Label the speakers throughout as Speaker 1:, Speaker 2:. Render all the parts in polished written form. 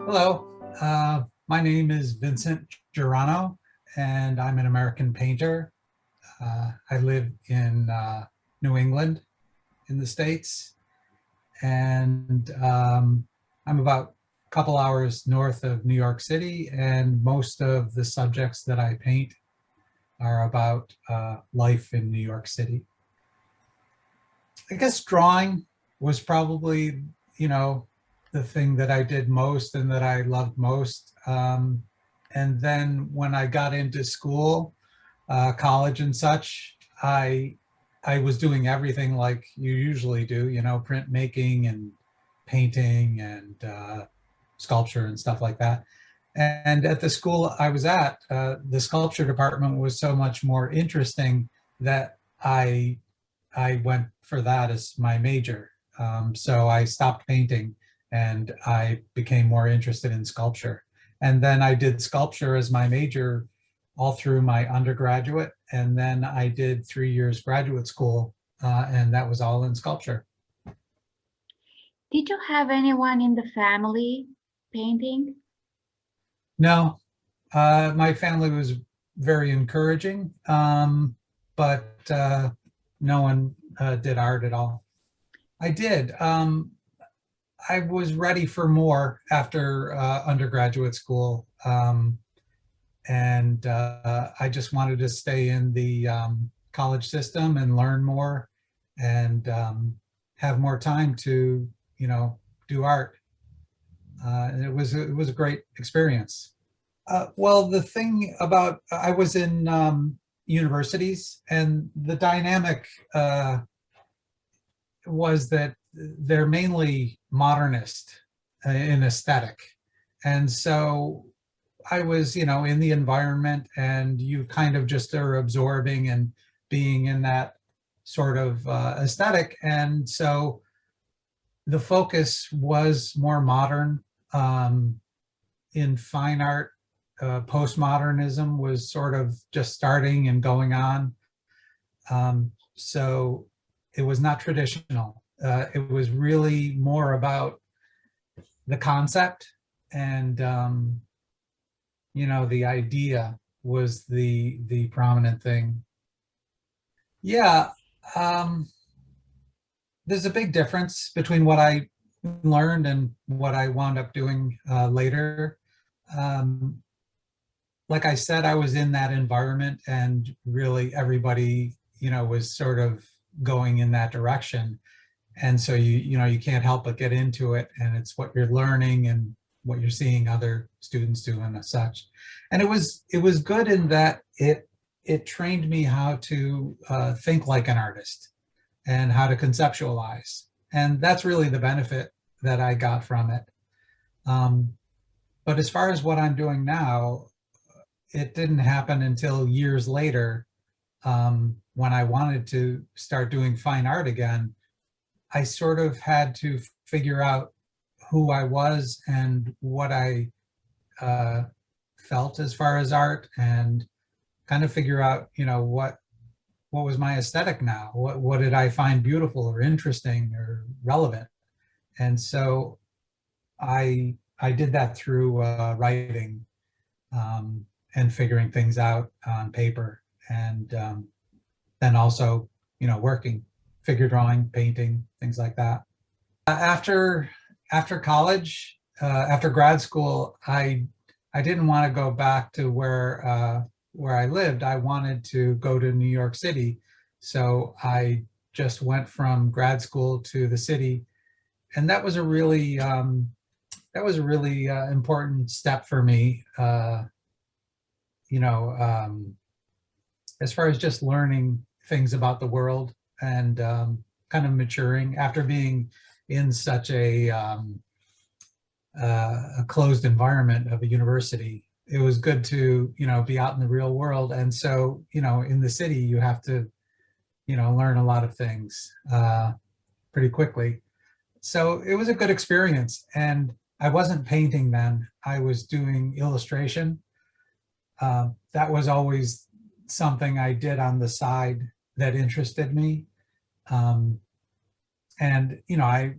Speaker 1: Hello, my name is Vincent Giarrano, and I'm an American painter. I live in New England in the States, and I'm about a couple hours north of New York City, and most of the subjects that I paint are about life in New York City. I guess drawing was probably, you know, the thing that I did most and that I loved most. And then when I got into school, college and such, I was doing everything like you usually do, you know, printmaking and painting and sculpture and stuff like that. And at the school I was at, the sculpture department was so much more interesting that I went for that as my major. So I stopped painting and I became more interested in sculpture. And then I did sculpture as my major all through my undergraduate. And then I did 3 years graduate school, and that was all in sculpture.
Speaker 2: Did you have anyone in the family painting?
Speaker 1: No, my family was very encouraging, but no one did art at all. I did. I was ready for more after undergraduate school. And I just wanted to stay in the college system and learn more and have more time to, you know, do art. And it was a great experience. Well, the thing about I was in universities, and the dynamic was that they're mainly modernist in aesthetic. And so I was, you know, in the environment, and you kind of just are absorbing and being in that sort of aesthetic. And so the focus was more modern. In fine art, postmodernism was sort of just starting and going on. So it was not traditional. It was really more about the concept, and you know, the idea was the prominent thing. Yeah, there's a big difference between what I learned and what I wound up doing later. Um, like I said, I was in that environment, and really everybody, you know, was sort of going in that direction. And so you know, you can't help but get into it, and it's what you're learning and what you're seeing other students do and such. And it was good in that it trained me how to think like an artist and how to conceptualize. And that's really the benefit that I got from it. Um, but as far as what I'm doing now, it didn't happen until years later, when I wanted to start doing fine art again. I sort of had to figure out who I was and what I felt as far as art, and kind of figure out, you know, what was my aesthetic now? What did I find beautiful or interesting or relevant? And so I did that through writing, and figuring things out on paper, and then also, you know, working, figure drawing, painting, things like that. After college, after grad school, I didn't want to go back to where I lived. I wanted to go to New York City, so I just went from grad school to the city, and that was a really important step for me. You know, as far as just learning things about the world, and kind of maturing after being in such a closed environment of a university. It was good to, you know, be out in the real world. And so, you know, in the city, you have to, you know, learn a lot of things pretty quickly. So it was a good experience. And I wasn't painting then, I was doing illustration. That was always something I did on the side that interested me. And, you know, I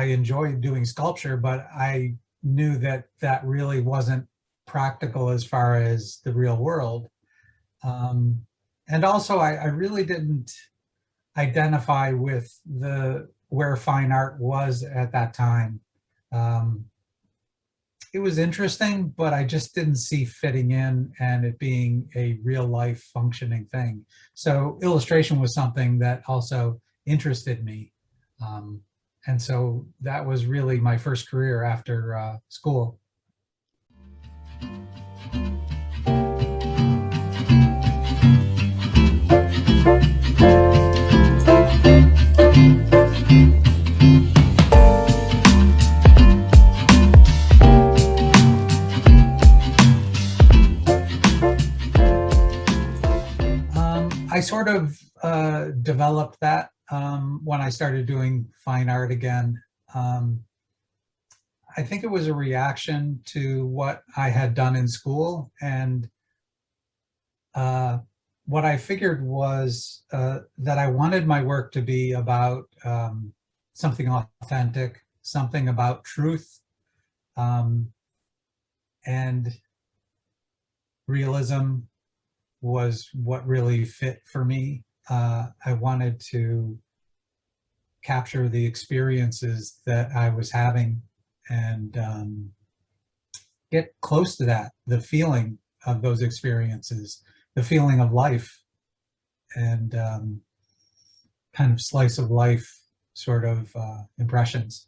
Speaker 1: enjoyed doing sculpture, but I knew that that really wasn't practical as far as the real world. Um, and also, I really didn't identify with the where fine art was at that time. Um, it was interesting, but I just didn't see fitting in and it being a real life functioning thing. So illustration was something that also interested me. Um, and so that was really my first career after school. I sort of developed that when I started doing fine art again. Um, I think it was a reaction to what I had done in school. And uh, what I figured was that I wanted my work to be about something authentic, something about truth, um, and realism was what really fit for me. I wanted to capture the experiences that I was having and get close to that, the feeling of those experiences, the feeling of life, and kind of slice of life sort of impressions.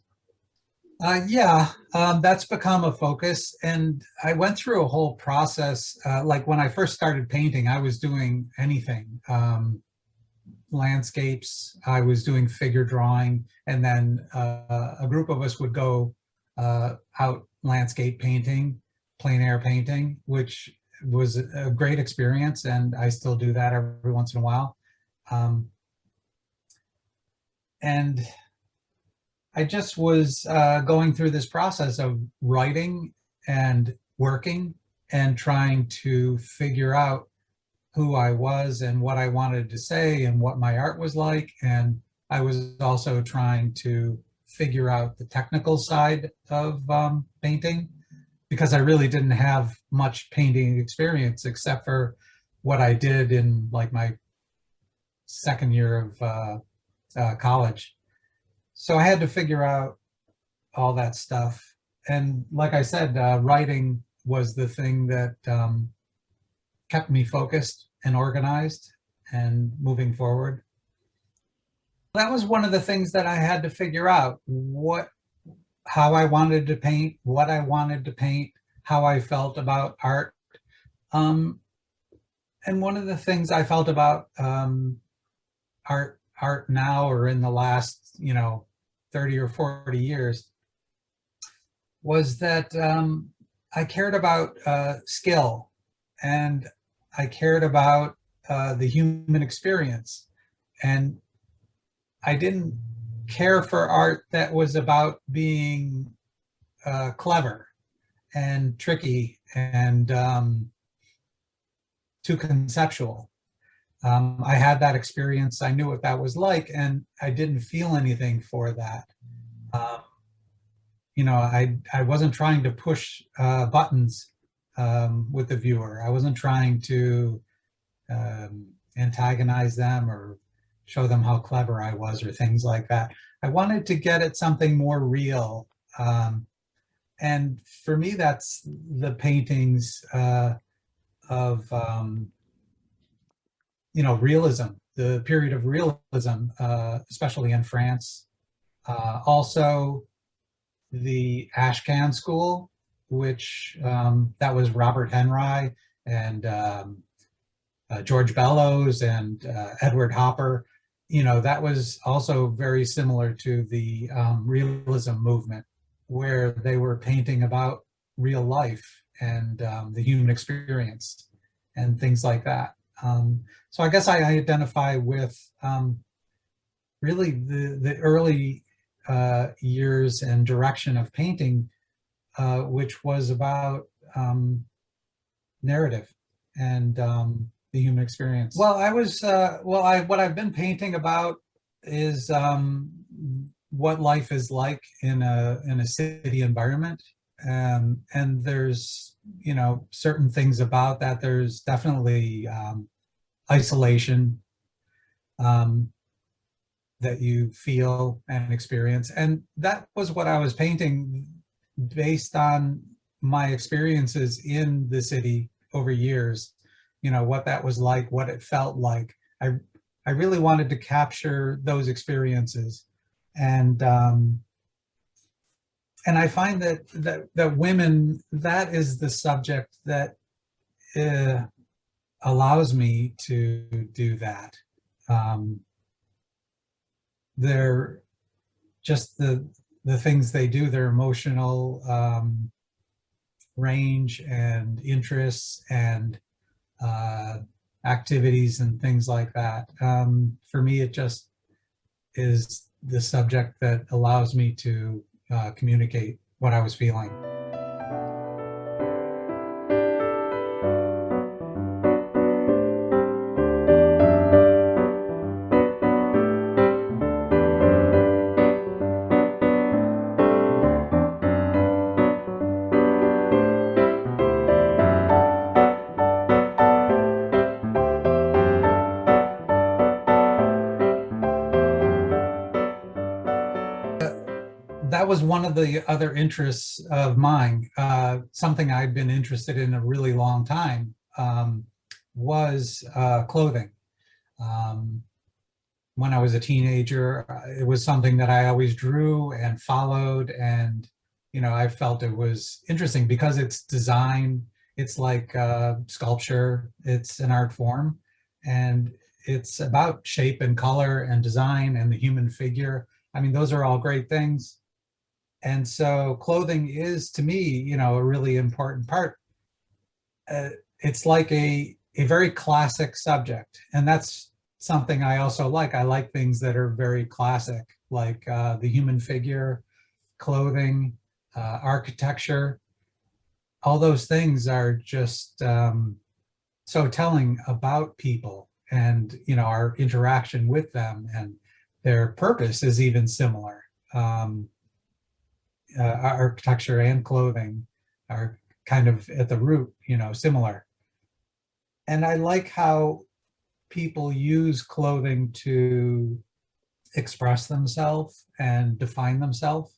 Speaker 1: Yeah, that's become a focus. And I went through a whole process. Like when I first started painting, I was doing anything. Landscapes, I was doing figure drawing, and then a group of us would go out landscape painting, plein air painting, which was a great experience, and I still do that every once in a while. Um, and I just was going through this process of writing and working and trying to figure out who I was and what I wanted to say and what my art was like. And I was also trying to figure out the technical side of painting because I really didn't have much painting experience except for what I did in like my second year of college. So I had to figure out all that stuff. And like I said, writing was the thing that kept me focused and organized and moving forward. That was one of the things that I had to figure out how I wanted to paint, what I wanted to paint, how I felt about art. Um, and one of the things I felt about art now or in the last, 30 or 40 years was that I cared about skill and I cared about the human experience. And I didn't care for art that was about being clever and tricky and too conceptual. I had that experience. I knew what that was like, and I didn't feel anything for that. Um, I wasn't trying to push buttons with the viewer. I wasn't trying to antagonize them or show them how clever I was or things like that. I wanted to get at something more real. And for me, that's the paintings of, realism, the period of realism, especially in France. Also, the Ashcan School, which that was Robert Henry and George Bellows and Edward Hopper. That was also very similar to the realism movement, where they were painting about real life and the human experience and things like that. So I guess I identify with really the early years and direction of painting, which was about narrative and the human experience. Well, what I've been painting about is what life is like in a city environment And there's, certain things about that. There's definitely isolation um, that you feel and experience. And that was what I was painting based on my experiences in the city over years, what that was like, what it felt like. I really wanted to capture those experiences. And I find that women, that is the subject that allows me to do that. They're just the things they do, their emotional range and interests and uh, activities and things like that. For me, it just is the subject that allows me to communicate what I was feeling. That was one of the other interests of mine. Something I'd been interested in a really long time was clothing. Um, when I was a teenager, it was something that I always drew and followed. And, I felt it was interesting because it's design, it's like sculpture, it's an art form, and it's about shape and color and design and the human figure. I mean, those are all great things. And so clothing is, to me, a really important part. It's like a very classic subject. And that's something I also like. I like things that are very classic, like the human figure, clothing, architecture. All those things are just so telling about people and, our interaction with them, and their purpose is even similar. Architecture and clothing are kind of at the root, similar. And I like how people use clothing to express themselves and define themselves.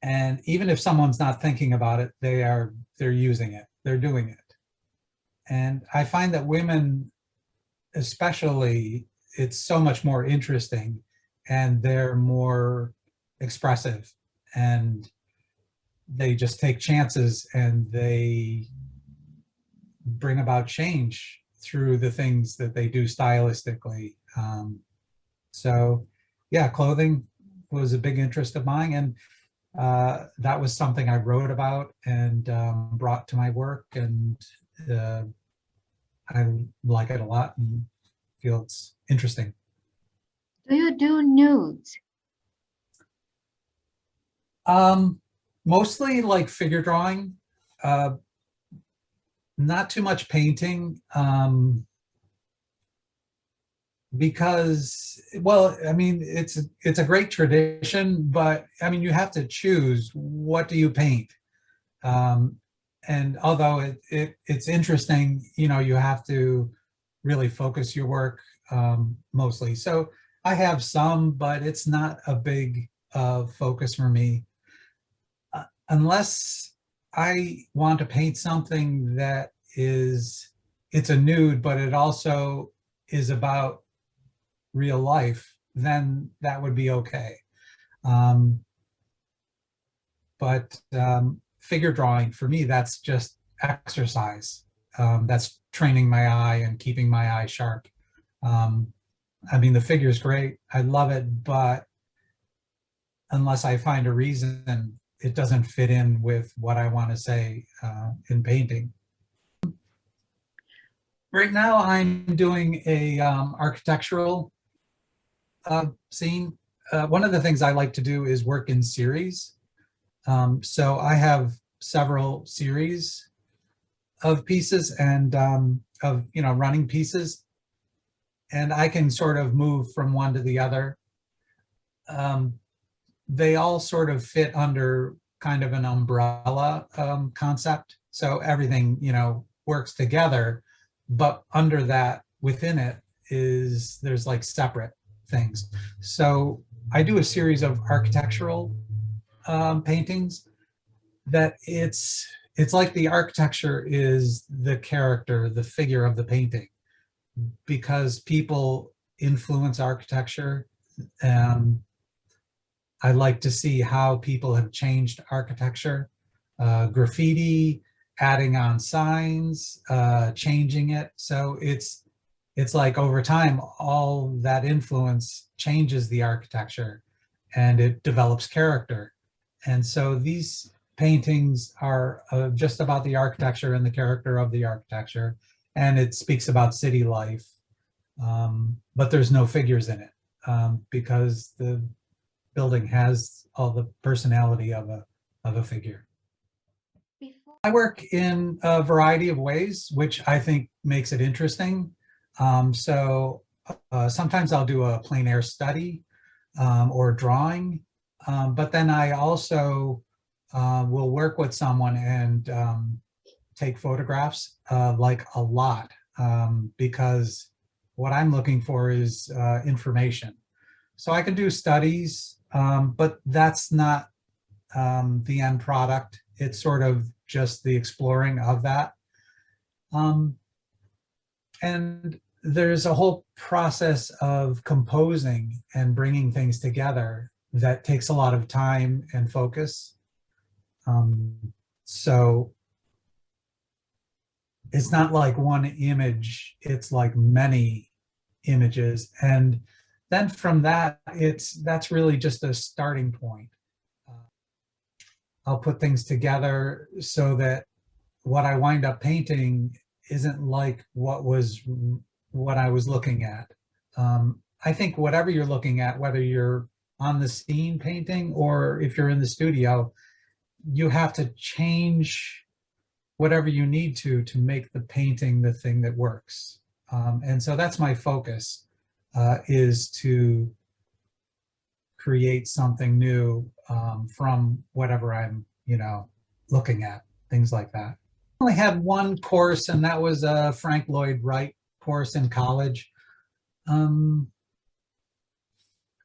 Speaker 1: And even if someone's not thinking about it, they're using it, they're doing it. And I find that women, especially, it's so much more interesting, and they're more expressive, and they just take chances, and they bring about change through the things that they do stylistically. So yeah, clothing was a big interest of mine, and that was something I wrote about and brought to my work, and I like it a lot and feel it's interesting.
Speaker 2: Do you do nudes?
Speaker 1: Mostly like figure drawing, uh, not too much painting, because, well, I mean, it's a great tradition, but I mean, you have to choose, what do you paint? Um, and although it's interesting, you have to really focus your work mostly. So I have some, but it's not a big focus for me. Unless I want to paint something that it's a nude, but it also is about real life, then that would be okay. Um, but figure drawing, for me, that's just exercise. That's training my eye and keeping my eye sharp. Um, I mean, the figure's great, I love it, but unless I find a reason, it doesn't fit in with what I want to say in painting. Right now, I'm doing a architectural scene. One of the things I like to do is work in series. So I have several series of pieces, and of running pieces, and I can sort of move from one to the other. They all sort of fit under kind of an umbrella concept. So everything, works together, but under that, within it there's like separate things. So I do a series of architectural paintings that it's like the architecture is the character, the figure of the painting, because people influence architecture. I like to see how people have changed architecture, graffiti, adding on signs, changing it. So it's like over time, all that influence changes the architecture and it develops character. And so these paintings are just about the architecture and the character of the architecture. And it speaks about city life, but there's no figures in it because the building has all the personality of a figure.
Speaker 2: Before,
Speaker 1: I work in a variety of ways, which I think makes it interesting. So sometimes I'll do a plein air study or drawing, but then I also will work with someone and take photographs, like a lot, because what I'm looking for is information. So I can do studies, but that's not the end product. It's sort of just the exploring of that. And there's a whole process of composing and bringing things together that takes a lot of time and focus. So it's not like one image, it's like many images. And then from that, that's really just a starting point. I'll put things together so that what I wind up painting isn't like what I was looking at. I think whatever you're looking at, whether you're on the scene painting or if you're in the studio, you have to change whatever you need to make the painting the thing that works. And so that's my focus, is to create something new from whatever I'm, looking at, things like that. I only had one course, and that was a Frank Lloyd Wright course in college. I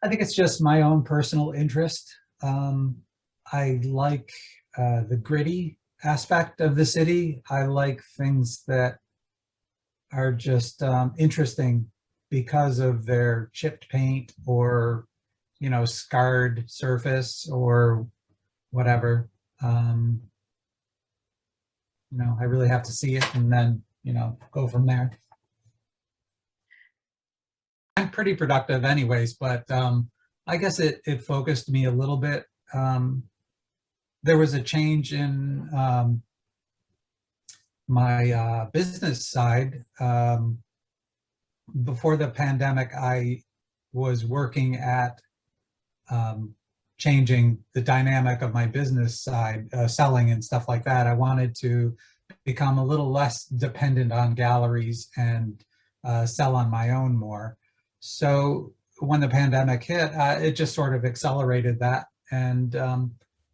Speaker 1: think it's just my own personal interest. I like the gritty aspect of the city. I like things that are just interesting because of their chipped paint or, scarred surface or whatever. I really have to see it and then, go from there. I'm pretty productive anyways, but I guess it focused me a little bit. There was a change in my business side. Before the pandemic, I was working at changing the dynamic of my business side, selling and stuff like that. I wanted to become a little less dependent on galleries and sell on my own more. So when the pandemic hit, it just sort of accelerated that. And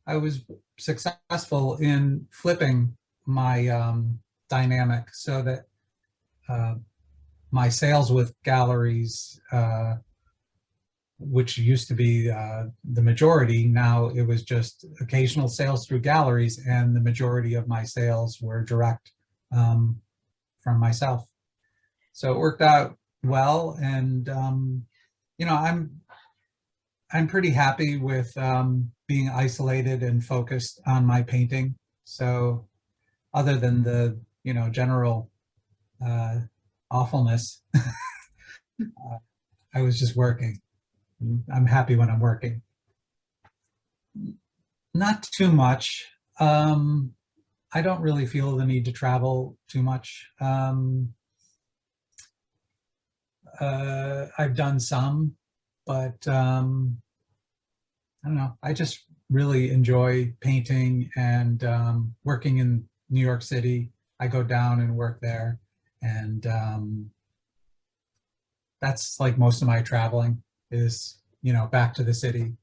Speaker 1: I was successful in flipping my dynamic so that my sales with galleries, which used to be the majority, now it was just occasional sales through galleries, and the majority of my sales were direct from myself. So it worked out well, and I'm pretty happy with being isolated and focused on my painting. So other than the general awfulness, I was just working. I'm happy when I'm working. Not too much. I don't really feel the need to travel too much. I've done some, but I don't know. I just really enjoy painting and working in New York City. I go down and work there, and that's like most of my traveling is, back to the city.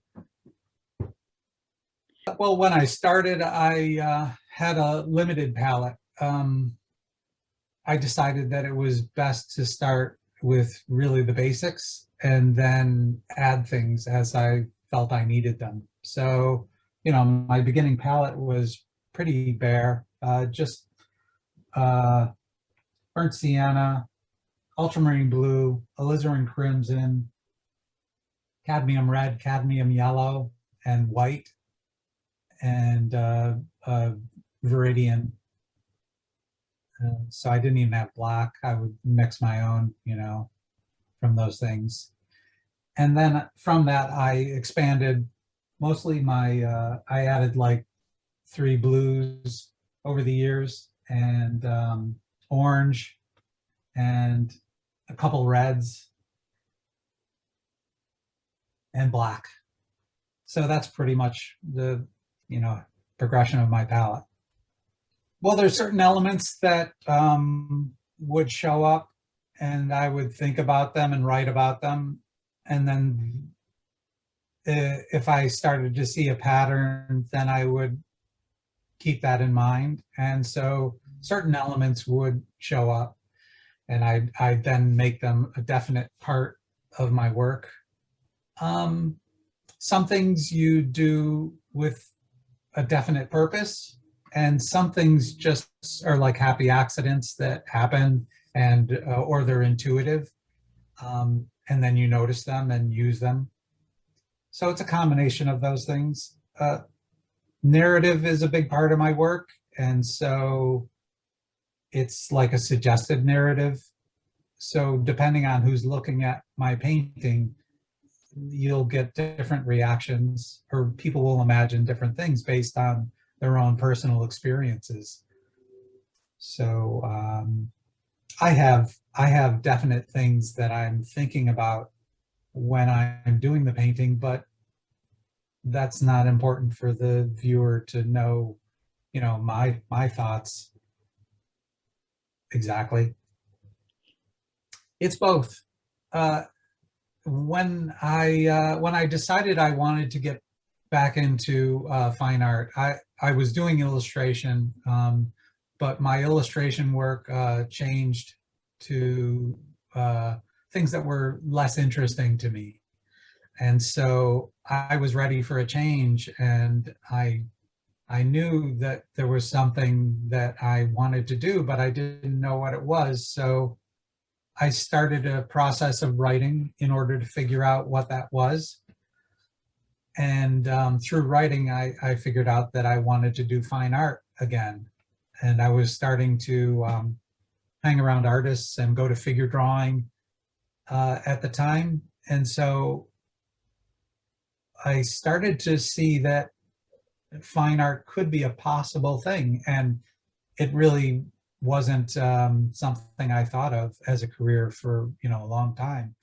Speaker 1: Well, when I started, I had a limited palette. I decided that it was best to start with really the basics and then add things as I felt I needed them. So, my beginning palette was pretty bare, just uh, burnt sienna, ultramarine blue, alizarin crimson, cadmium red, cadmium yellow, and white, and viridian. So I didn't even have black. I would mix my own, from those things. And then from that, I expanded mostly I added like 3 blues over the years, and orange, and a couple reds, and black. So that's pretty much the, progression of my palette. Well, there's certain elements that would show up, and I would think about them and write about them. And then if I started to see a pattern, then I would keep that in mind. And so certain elements would show up, and I'd then make them a definite part of my work. Some things you do with a definite purpose, and some things just are like happy accidents that happen, and or they're intuitive, and then you notice them and use them. So it's a combination of those things. Narrative is a big part of my work, and so it's like a suggested narrative. So depending on who's looking at my painting, you'll get different reactions, or people will imagine different things based on their own personal experiences. So I have definite things that I'm thinking about when I'm doing the painting, but that's not important for the viewer to know, my thoughts exactly. It's both. When I decided I wanted to get back into fine art, I was doing illustration, but my illustration work changed to things that were less interesting to me. And so I was ready for a change, and I knew that there was something that I wanted to do, but I didn't know what it was. So I started a process of writing in order to figure out what that was. And through writing, I figured out that I wanted to do fine art again. And I was starting to hang around artists and go to figure drawing at the time. And so I started to see that fine art could be a possible thing. And it really wasn't something I thought of as a career for, a long time.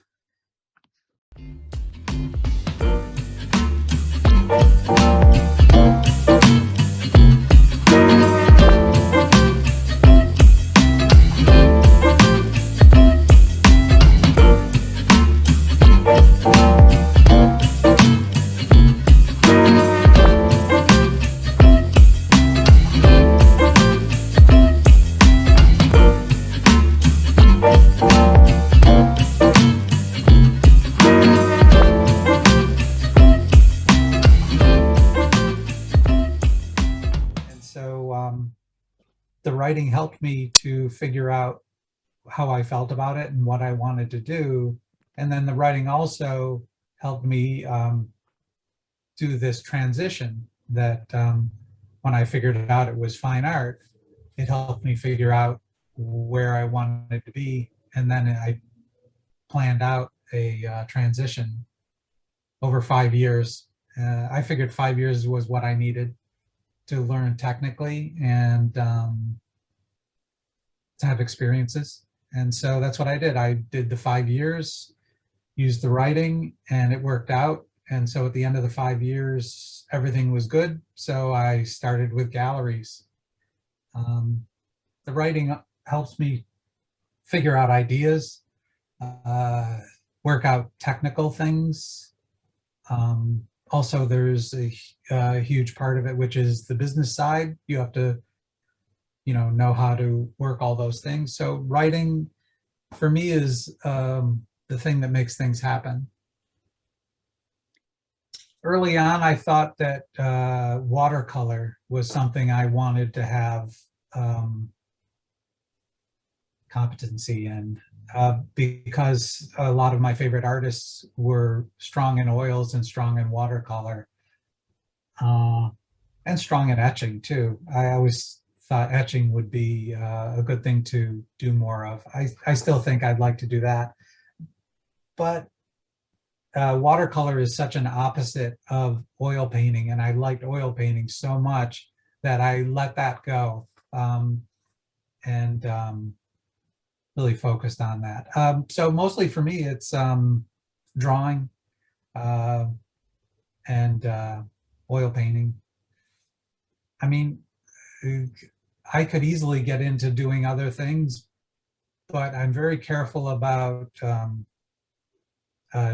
Speaker 1: The writing helped me to figure out how I felt about it and what I wanted to do. And then the writing also helped me do this transition that when I figured out it was fine art, it helped me figure out where I wanted to be. And then I planned out a transition over 5 years. I figured 5 years was what I needed to learn technically and to have experiences. And so that's what I did. I did the 5 years, used the writing, and it worked out. And so at the end of the 5 years, everything was good. So I started with galleries. The writing helps me figure out ideas, work out technical things, also there's a huge part of it, which is the business side. You have to, know how to work all those things. So writing for me is the thing that makes things happen. Early on, I thought that watercolor was something I wanted to have um, competency in, because a lot of my favorite artists were strong in oils and strong in watercolor, uh, and strong in etching too. I always thought etching would be a good thing to do more of. I still think I'd like to do that, but watercolor is such an opposite of oil painting, and I liked oil painting so much that I let that go, and really focused on that. So mostly for me, it's drawing uh, and oil painting. I mean, I could easily get into doing other things, but I'm very careful about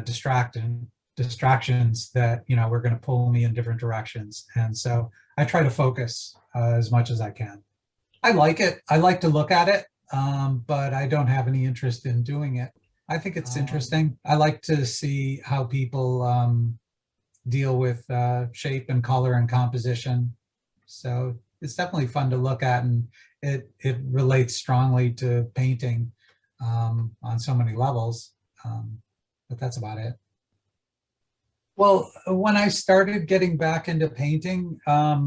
Speaker 1: distractions that were going to pull me in different directions, and so I try to focus as much as I can. I like it. I like to look at it, but I don't have any interest in doing it. I think it's interesting. I like to see how people deal with shape and color and composition. So it's definitely fun to look at, and it relates strongly to painting on so many levels. But that's about it. Well, when I started getting back into painting, I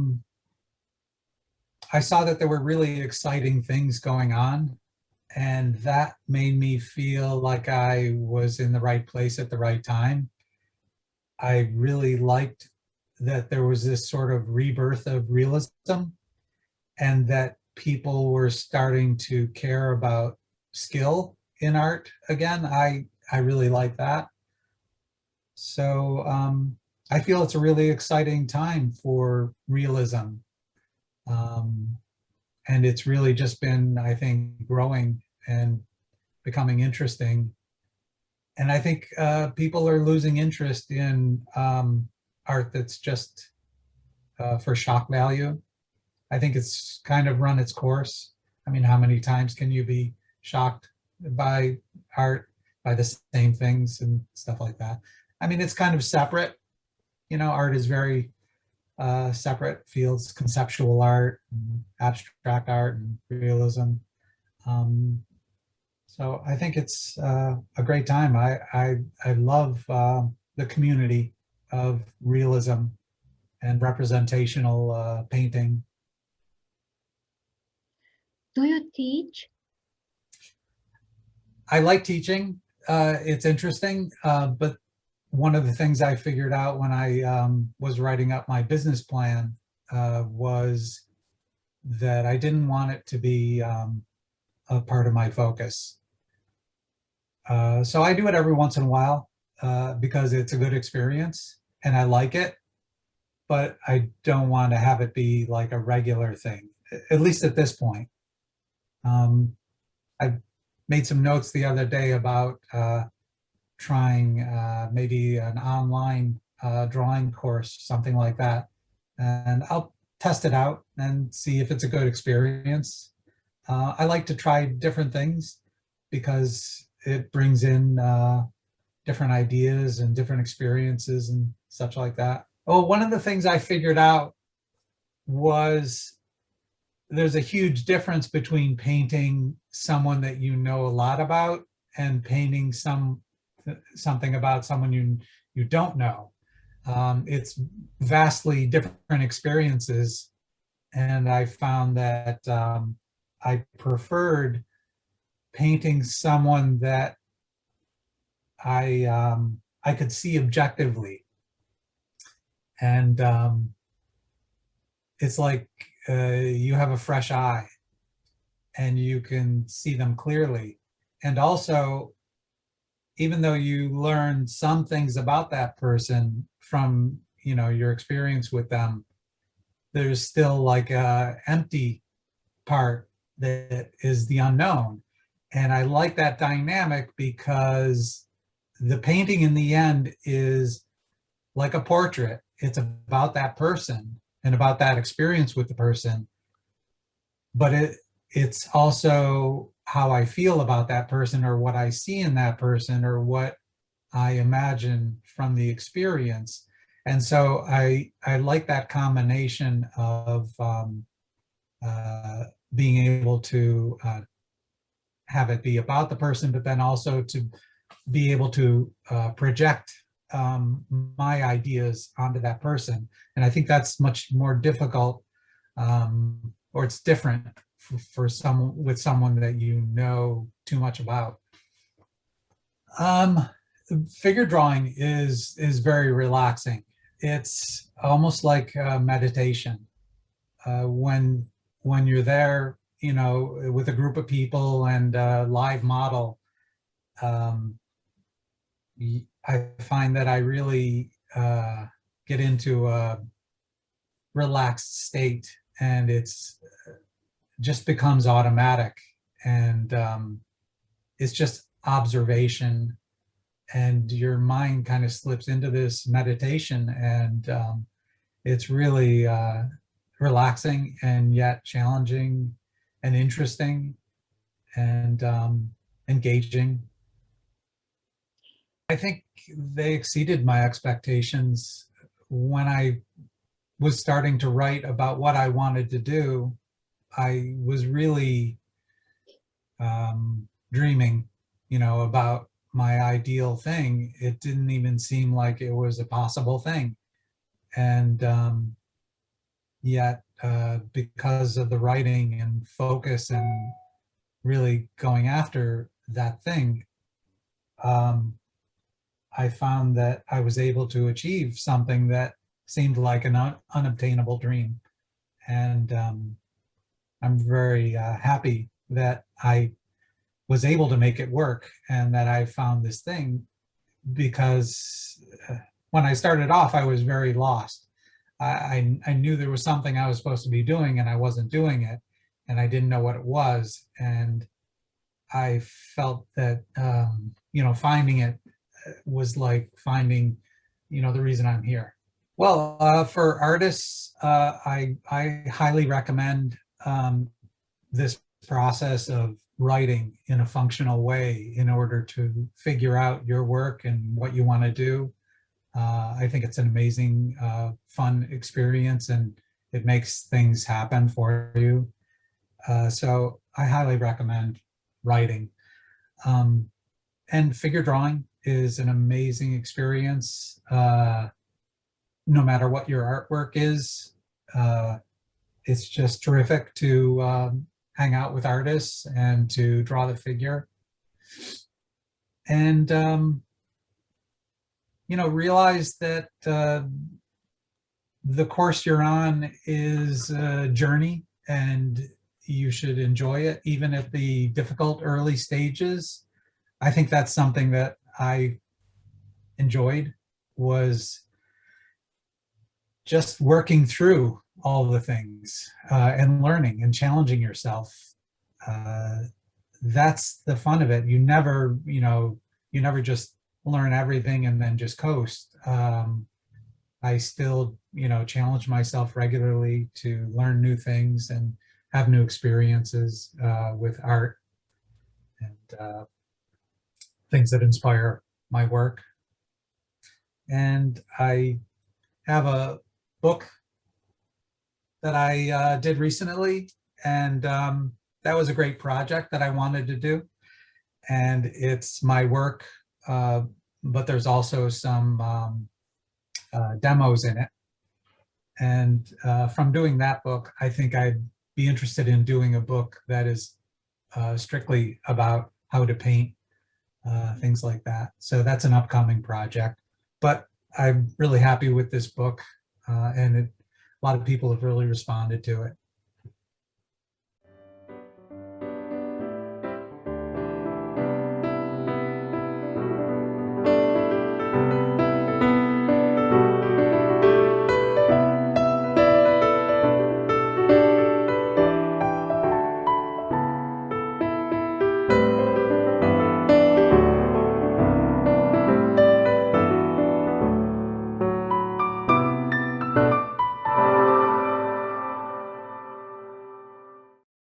Speaker 1: saw that there were really exciting things going on, and that made me feel like I was in the right place at the right time. I really liked that there was this sort of rebirth of realism, and that people were starting to care about skill in art again. I really like that. So I feel it's a really exciting time for realism. Um, and it's really just been, I think, growing and becoming interesting. And I think people are losing interest in art that's just for shock value. I think it's kind of run its course. I mean, how many times can you be shocked by art, by the same things and stuff like that? I mean, it's kind of separate. Art is very separate fields: conceptual art, and abstract art, and realism. Um, so I think it's a great time. I love the community of realism and representational painting.
Speaker 2: Do you teach?
Speaker 1: I like teaching. It's interesting, but one of the things I figured out when I was writing up my business plan was that I didn't want it to be a part of my focus. So I do it every once in a while because it's a good experience and I like it, but I don't want to have it be like a regular thing, at least at this point. I made some notes the other day about trying maybe an online drawing course, something like that. And I'll test it out and see if it's a good experience. I like to try different things because it brings in different ideas and different experiences and such like that. Oh, one of the things I figured out was there's a huge difference between painting someone that you know a lot about and painting something about someone you don't know. It's vastly different experiences, and I found that I preferred painting someone that I could see objectively, and it's like you have a fresh eye, and you can see them clearly, and also, even though you learn some things about that person from your experience with them, there's still like a empty part that is the unknown. And I like that dynamic because the painting in the end is like a portrait. It's about that person and about that experience with the person, but it's also how I feel about that person, or what I see in that person, or what I imagine from the experience. And so I like that combination of uh, being able to have it be about the person, but then also to be able to project my ideas onto that person. And I think that's much more difficult, or it's different for someone, with someone that you know too much about. Um, Figure drawing is very relaxing. It's almost like meditation. When you're there, you know, with a group of people and a live model, um, I find that I really get into a relaxed state, and it's just becomes automatic, and it's just observation, and your mind kind of slips into this meditation, and it's really relaxing and yet challenging and interesting and engaging. I think they exceeded my expectations. When I was starting to write about what I wanted to do, I was really dreaming, you know, about my ideal thing. It didn't even seem like it was a possible thing. And yet, because of the writing and focus and really going after that thing, um, I found that I was able to achieve something that seemed like an unobtainable dream. And I'm very happy that I was able to make it work, and that I found this thing, because when I started off, I was very lost. I knew there was something I was supposed to be doing, and I wasn't doing it, and I didn't know what it was. And I felt that, you know, finding it was like finding, you know, the reason I'm here. Well, for artists, I highly recommend this process of writing in a functional way in order to figure out your work and what you want to do. I think it's an amazing, fun experience, and it makes things happen for you. So I highly recommend writing. Um, and figure drawing is an amazing experience, no matter what your artwork is. It's just terrific to hang out with artists and to draw the figure. And, you know, realize that the course you're on is a journey, and you should enjoy it, even at the difficult early stages. I think that's something that I enjoyed, was just working through all the things and learning and challenging yourself. Uh, that's the fun of it. You never, you know, you never just learn everything and then just coast. I still, you know, challenge myself regularly to learn new things and have new experiences with art, and things that inspire my work. And I have a book that I did recently, and that was a great project that I wanted to do. And it's my work, but there's also some demos in it. And from doing that book, I think I'd be interested in doing a book that is strictly about how to paint, things like that. So that's an upcoming project. But I'm really happy with this book, and a lot of people have really responded to it.